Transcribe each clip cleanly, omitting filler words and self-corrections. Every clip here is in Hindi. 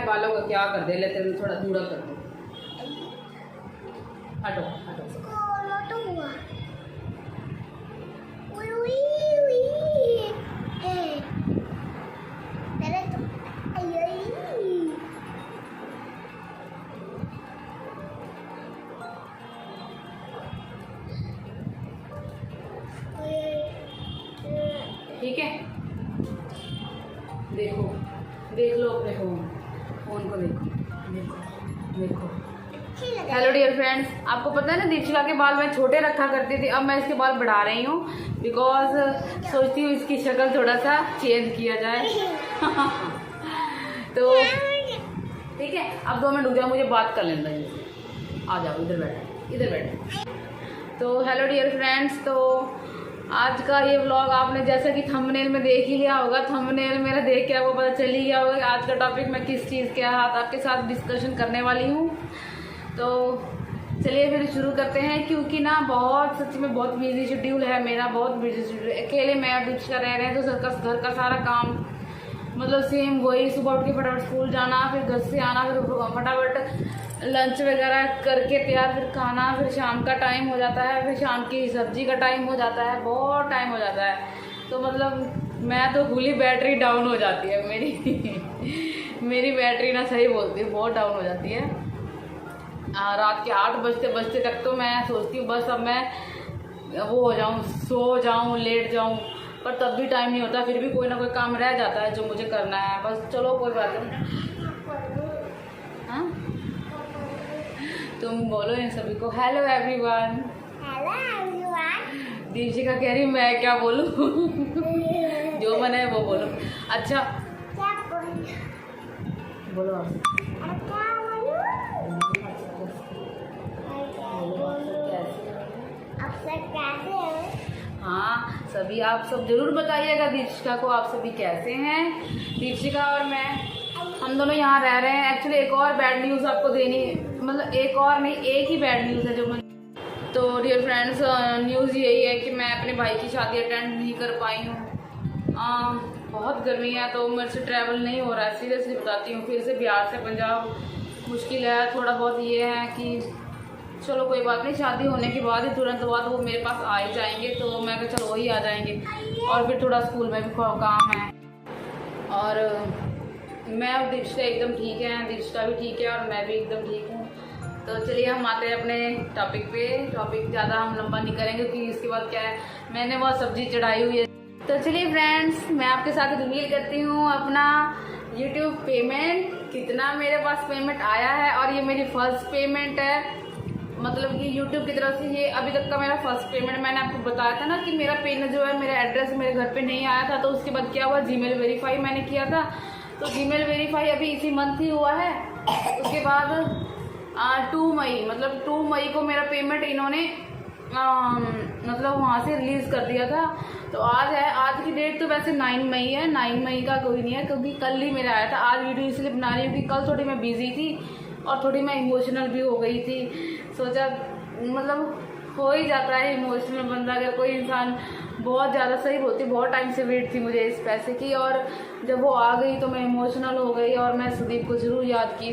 हमारे बालों का क्या कर दे, लेते हैं थोड़ा दूरा कर दो। हटो हटो ठीक है। देखो देख लो अपने फोन को, देखो देखो देखो। हेलो डियर फ्रेंड्स, आपको पता है ना दीक्षिका के बाल मैं छोटे रखा करती थी, अब मैं इसके बाल बढ़ा रही हूँ बिकॉज सोचती हूँ इसकी शक्ल थोड़ा सा चेंज किया जाए। तो ठीक है, अब 2 मिनट रुक जाओ, मुझे बात कर लेना है। आ जाओ इधर बैठो, इधर बैठो। तो हेलो डियर फ्रेंड्स, तो आज का ये व्लॉग आपने जैसा कि थंबनेल में देख ही लिया होगा, थंबनेल मेरा देख के आपको पता चल ही गया होगा कि आज का टॉपिक मैं किस चीज़ के साथ आपके साथ डिस्कशन करने वाली हूँ। तो चलिए फिर शुरू करते हैं, क्योंकि ना बहुत सच्ची में बहुत बिजी शेड्यूल है मेरा, बहुत बिजी शेड्यूल। अकेले मैं और दीक्षिका रह रहे हैं तो घर का सारा काम मतलब सेम वही, सुबह उठ के फटाफट स्कूल जाना, फिर घर से आना, फिर फटाफट लंच वगैरह करके तैयार, फिर खाना, फिर शाम का टाइम हो जाता है, फिर शाम की सब्जी का टाइम हो जाता है, बहुत टाइम हो जाता है। तो मतलब मैं तो फुली बैटरी डाउन हो जाती है मेरी मेरी बैटरी ना सही बोलती है, बहुत डाउन हो जाती है। रात के 8 बजते तक तो मैं सोचती हूँ बस अब मैं वो हो जाऊँ, सो जाऊँ, लेट जाऊँ, पर तब भी टाइम नहीं होता, फिर भी कोई ना कोई काम रह जाता है जो मुझे करना है। बस चलो कोई बात नहीं। हाँ तुम बोलो इन सभी को hello everyone. Hello everyone. Dikshika कह रही मैं क्या बोलूँ जो मन है वो बोलो। अच्छा क्या बोलूं? बोलो आप। आप सब कैसे हो? हाँ सभी आप सब जरूर बताइएगा दीक्षिका को आप सभी कैसे हैं। दीक्षिका और मैं हम दोनों यहाँ रह रहे हैं। एक्चुअली एक और बैड न्यूज़ आपको देनी, मतलब एक और नहीं, एक ही बैड न्यूज़ है जो मैं। तो डियर फ्रेंड्स, न्यूज़ यही है कि मैं अपने भाई की शादी अटेंड नहीं कर पाई हूँ। बहुत गर्मी है तो मेरे से ट्रैवल नहीं हो रहा है, सीरियसली बताती हूँ। फिर से बिहार से पंजाब मुश्किल है, थोड़ा बहुत ये है कि चलो कोई बात नहीं, शादी होने के बाद ही तुरंत बाद वो मेरे पास आ ही जाएंगे, तो मैं कहा चलो वही आ जाएंगे। और फिर थोड़ा स्कूल में भी काम है, और मैं और दीक्षिका एकदम ठीक है, दीक्षिका भी ठीक है और मैं भी एकदम ठीक हूँ। तो चलिए हम आते हैं अपने टॉपिक पे। टॉपिक ज़्यादा हम लंबा नहीं करेंगे क्योंकि इसके बाद क्या है, मैंने बहुत सब्जी चढ़ाई हुई है। तो चलिए फ्रेंड्स, मैं आपके साथ रिवील करती हूँ अपना यूट्यूब पेमेंट, कितना मेरे पास पेमेंट आया है। और ये मेरी फर्स्ट पेमेंट है, मतलब कि YouTube की तरफ से ये अभी तक का मेरा फर्स्ट पेमेंट। मैंने आपको बताया था ना कि मेरा पेन जो है, मेरा एड्रेस मेरे घर पे नहीं आया था, तो उसके बाद क्या हुआ, जीमेल वेरीफाई मैंने किया था, तो जीमेल वेरीफाई अभी इसी मंथ ही हुआ है। उसके बाद 2 मई, मतलब 2 मई को मेरा पेमेंट इन्होंने मतलब वहाँ से रिलीज़ कर दिया था। तो आज है, आज की डेट तो वैसे 9 मई है, 9 मई का कोई नहीं है क्योंकि कल ही मेरा आया था। आज वीडियो इसलिए बना रही हूँ कि कल थोड़ी मैं बिजी थी और थोड़ी मैं इमोशनल भी हो गई थी। सोचा मतलब हो ही जाता है इमोशनल बंदा, अगर कोई इंसान बहुत ज़्यादा, सही बोलती, बहुत टाइम से वेट थी मुझे इस पैसे की, और जब वो आ गई तो मैं इमोशनल हो गई। और मैं सुदीप को ज़रूर याद की,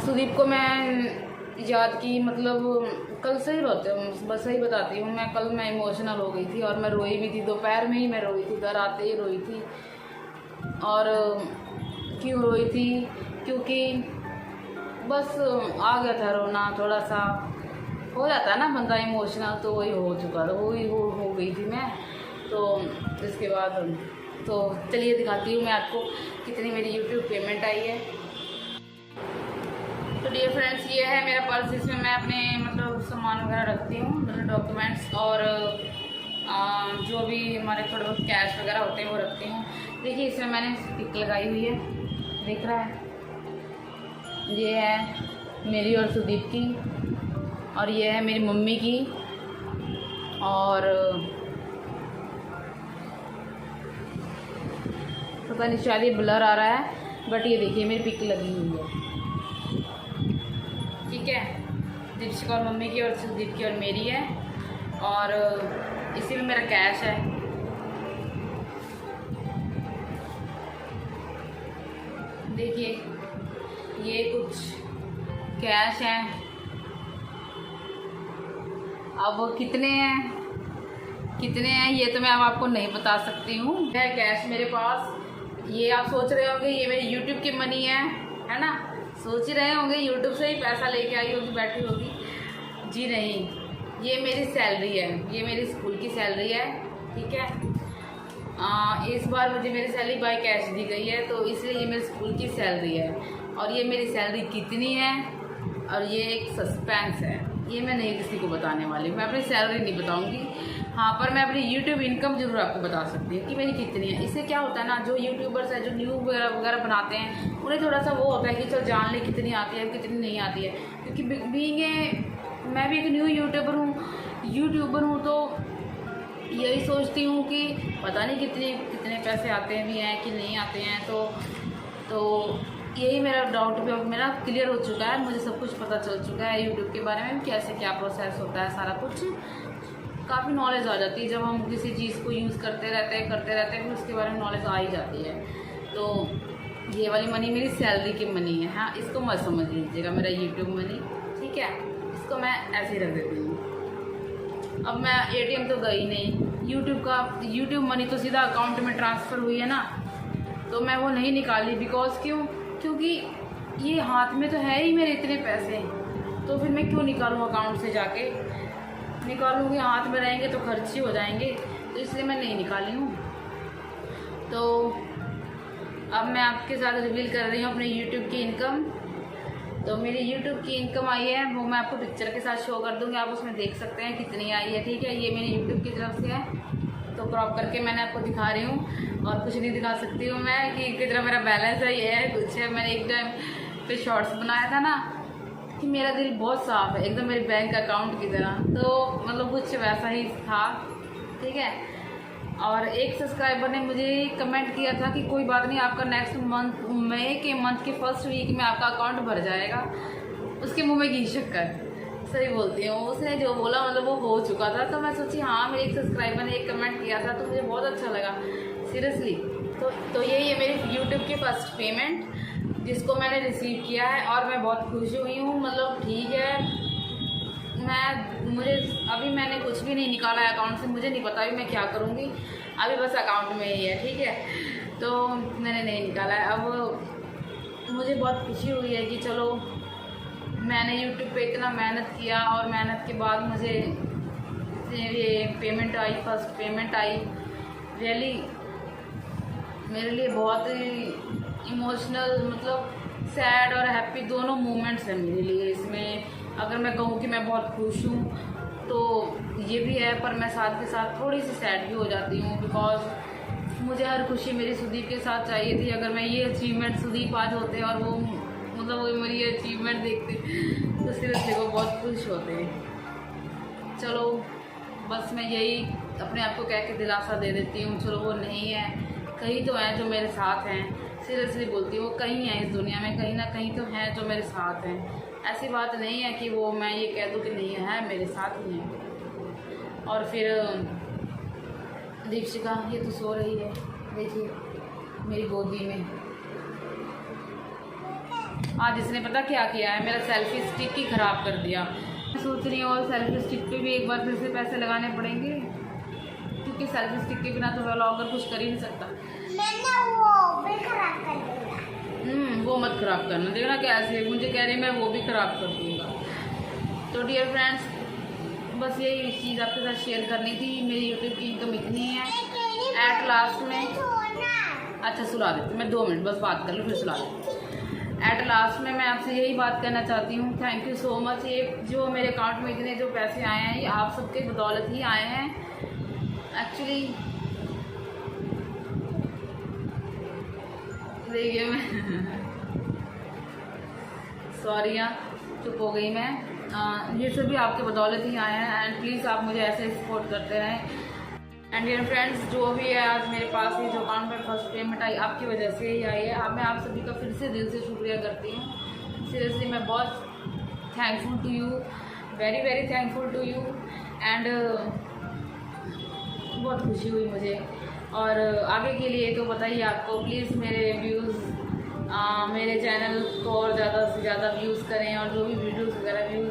सुदीप को मैं याद की, मतलब कल सही रोते हूँ, बस सही बताती हूँ, मैं कल मैं इमोशनल हो गई थी और मैं रोई भी थी, दोपहर में ही मैं रोई थी, घर आते ही रोई थी। और क्यों रोई थी, क्योंकि बस आ गया था रोना, थोड़ा सा हो जाता है ना बंदा इमोशनल, तो वही हो चुका था, वही हो गई थी मैं। तो इसके बाद तो चलिए दिखाती हूँ मैं आपको कितनी मेरी YouTube पेमेंट आई है। तो डियर फ्रेंड्स, ये है मेरा पर्स, इसमें मैं अपने मतलब सामान वगैरह रखती हूँ, मतलब डॉक्यूमेंट्स और जो भी हमारे थोड़े बहुत कैश वगैरह होते हैं वो रखती हूँ। देखिए इसमें मैंने पिक लगाई हुई है, दिख रहा है, ये है मेरी और सुदीप की, और ये है मेरी मम्मी की, और पता नहीं शायद ये ब्लर आ रहा है, बट ये देखिए मेरी पिक लगी हुई है, ठीक है। दीक्षिका और मम्मी की और सुदीप की और मेरी है, और इसी में मेरा कैश है। देखिए ये कुछ कैश हैं। अब कितने हैं ये तो मैं अब आपको नहीं बता सकती हूँ। है कैश मेरे पास। ये आप सोच रहे होंगे ये मेरी यूट्यूब की मनी है ना। सोच ही रहे होंगे यूट्यूब से ही पैसा लेके आई होगी, बैठी होगी। जी नहीं, ये मेरी सैलरी है, ये मेरी स्कूल की सैलरी है, ठीक है। इस बार मुझे मेरी सैलरी बाय कैश दी गई है, तो इसलिए ये मेरी स्कूल की सैलरी है। और ये मेरी सैलरी कितनी है और ये एक सस्पेंस है, ये मैं नहीं किसी को बताने वाली। मैं अपनी सैलरी नहीं बताऊंगी, हाँ, पर मैं अपनी यूट्यूब इनकम जरूर आपको बता सकती हूँ कि मेरी कितनी है। इससे क्या होता है ना, जो यूट्यूबर्स है, जो न्यू वगैरह बनाते हैं, उन्हें थोड़ा सा वो होता है कि चल जान ले कितनी आती है कितनी नहीं आती है। क्योंकि मैं भी एक न्यू यूट्यूबर हूँ, तो यही सोचती हूँ कि पता नहीं कितने पैसे आते हैं भी हैं कि नहीं आते हैं। तो यही मेरा डाउट भी मेरा क्लियर हो चुका है। मुझे सब कुछ पता चल चुका है यूट्यूब के बारे में, कैसे क्या प्रोसेस होता है, सारा कुछ काफ़ी नॉलेज आ जाती है। जब हम किसी चीज़ को यूज़ करते रहते हैं फिर उसके बारे में नॉलेज आ ही जाती है। तो ये वाली मनी मेरी सैलरी की मनी है, हाँ, इसको मत समझ लीजिएगा मेरा यूट्यूब मनी, ठीक है। इसको मैं ऐसे ही रख देती हूँ। अब मैं ATM तो गई नहीं, यूट्यूब मनी तो सीधा अकाउंट में ट्रांसफ़र हुई है ना, तो मैं वो नहीं निकाली। क्योंकि ये हाथ में तो है ही मेरे इतने पैसे, तो फिर मैं क्यों निकालूँ अकाउंट से जाके। निकालूँगी हाथ में रहेंगे तो खर्च ही हो जाएंगे, तो इसलिए मैं नहीं निकाली हूँ। तो अब मैं आपके साथ रिवील कर रही हूँ अपने यूट्यूब की इनकम। तो मेरी यूट्यूब की इनकम आई है, वो मैं आपको पिक्चर के साथ शो कर दूँगी, आप उसमें देख सकते हैं कितनी आई है, ठीक है। ये मेरी यूट्यूब की तरफ से है, तो क्रॉप करके मैंने आपको दिखा रही हूँ, और कुछ नहीं दिखा सकती हूँ मैं कि कितना मेरा बैलेंस है, ये है कुछ है। मैंने एक टाइम पे शॉर्ट्स बनाया था ना कि मेरा दिल बहुत साफ है, एकदम मेरे बैंक अकाउंट की तरह, तो मतलब कुछ वैसा ही था, ठीक है। और एक सब्सक्राइबर ने मुझे कमेंट किया था कि कोई बात नहीं, आपका नेक्स्ट मंथ मई के मंथ के फर्स्ट वीक में आपका अकाउंट भर जाएगा। उसके मुंह में घी शक्कर, सही बोलती हूँ, उसने जो बोला मतलब वो हो चुका था। तो मैं सोची हाँ, मेरे एक सब्सक्राइबर ने एक कमेंट किया था, तो मुझे बहुत अच्छा लगा सीरियसली। तो यही है मेरी यूट्यूब की फर्स्ट पेमेंट जिसको मैंने रिसीव किया है, और मैं बहुत खुश हुई हूँ। मतलब ठीक है, मुझे अभी मैंने कुछ भी नहीं निकाला है अकाउंट से, मुझे नहीं पता अभी मैं क्या करूँगी, अभी बस अकाउंट में ही है, ठीक है। तो मैंने नहीं निकाला है। अब मुझे बहुत खुशी हुई है कि चलो मैंने यूट्यूब पे इतना मेहनत किया, और मेहनत के बाद मुझे ये पेमेंट आई, फर्स्ट पेमेंट आई। रियली मेरे लिए बहुत इमोशनल, मतलब सैड और हैप्पी दोनों मोमेंट्स हैं मेरे लिए इसमें। अगर मैं कहूँ कि मैं बहुत खुश हूँ तो ये भी है, पर मैं साथ के साथ थोड़ी सी सैड भी हो जाती हूँ, बिकॉज मुझे हर खुशी मेरी सुदीप के साथ चाहिए थी। अगर मैं ये अचीवमेंट सुदीप आज होते और वो मतलब वो मेरी ये अचीवमेंट देखते तो सीरियसली वो बहुत खुश होते। चलो बस मैं यही अपने आप को कह के दिलासा दे देती हूँ, चलो वो नहीं है, कहीं तो हैं जो मेरे साथ हैं। सीरियसली बोलती हूँ, वो कहीं हैं इस दुनिया में, कहीं ना कहीं तो हैं जो मेरे साथ हैं। ऐसी बात नहीं है कि वो मैं ये कह दूँ कि नहीं है, मेरे साथ ही हैं। और फिर दीक्षिका ये तो सो रही है, देखिए मेरी गोदी में। आज इसने पता क्या किया है, मेरा सेल्फी स्टिक ही ख़राब कर दिया। मैं सोच रही हूँ और सेल्फी स्टिक पे भी एक बार फिर से पैसे लगाने पड़ेंगे, क्योंकि सेल्फी स्टिक के बिना तो व्लॉगर कुछ कर ही नहीं सकता। मैंने वो भी खराब कर दिया। वो मत ख़राब करना, देखना कैसे मुझे कह रही मैं वो भी ख़राब कर दूँगा। तो डियर फ्रेंड्स, बस यही चीज़ आपके साथ शेयर करनी थी। मेरी यूट्यूब की इनकम इतनी है एट लास्ट में। अच्छा सुला देती, मैं 2 मिनट बस बात कर लूँ फिर सुला देती। एट लास्ट में मैं आपसे यही बात कहना चाहती हूँ, थैंक यू सो मच। ये जो मेरे अकाउंट में इतने जो पैसे आए हैं, ये आप सबके बदौलत ही आए हैं एक्चुअली। देखिए मैं सॉरी यार, चुप हो गई मैं। ये सभी आपके बदौलत ही आए हैं, एंड प्लीज़ आप मुझे ऐसे सपोर्ट करते रहें। एंड डियर फ्रेंड्स, जो भी है आज मेरे पास ये जो अकाउंट में फर्स्ट पेमेंट आई, आपकी वजह से ही आई है। अब मैं आप सभी का फिर से दिल से शुक्रिया करती हूँ। सीरियसली मैं बहुत thankful to you, very very thankful to you. And बहुत खुशी हुई मुझे। और आगे के लिए तो बताइए आपको प्लीज़ मेरे व्यूज़ मेरे चैनल को और ज़्यादा से ज़्यादा व्यूज़ करें और जो भी वीडियोस वगैरह व्यूज़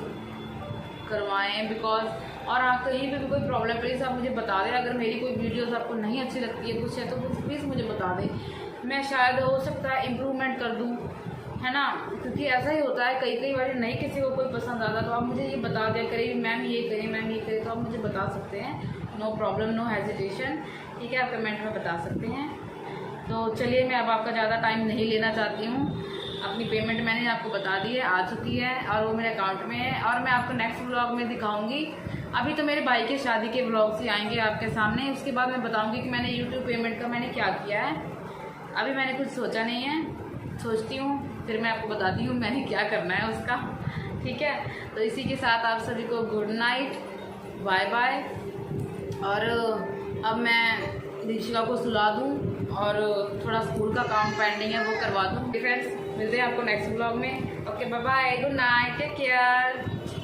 करवाएं। बिकॉज और हाँ, कहीं पे भी कोई प्रॉब्लम प्लीज़ आप मुझे बता दें। अगर मेरी कोई वीडियोस आपको नहीं अच्छी लगती है कुछ है तो प्लीज़ मुझे बता दें, मैं शायद हो सकता है इम्प्रूवमेंट कर दूँ, है ना। क्योंकि ऐसा ही होता है, कई बार नहीं किसी को कोई पसंद आता तो आप मुझे ये बता दिया करें मैम ये करें मैम ये करें, तो आप मुझे बता सकते हैं, नो प्रॉब्लम नो हेजिटेशन, ठीक है। आप कमेंट में बता सकते हैं। तो चलिए, मैं अब आपका ज़्यादा टाइम नहीं लेना चाहती हूँ। अपनी पेमेंट मैंने आपको बता दी है, आ चुकी है और वो मेरे अकाउंट में है और मैं आपको नेक्स्ट व्लॉग में दिखाऊंगी। अभी तो मेरे भाई के शादी के व्लॉग्स ही आएंगे आपके सामने, उसके बाद मैं बताऊंगी कि मैंने यूट्यूब पेमेंट का मैंने क्या किया है। अभी मैंने कुछ सोचा नहीं है, सोचती हूँ फिर मैं आपको बताती हूँ मैंने क्या करना है उसका, ठीक है। तो इसी के साथ आप सभी को गुड नाइट, बाय बाय। और अब मैं दीक्षिका को सुला दूँ और थोड़ा स्कूल का काम पेंडिंग है वो करवा दूँ। फ्रेंड्स, मिलते हैं आपको नेक्स्ट व्लॉग में। Okay, bye bye, good night, take care.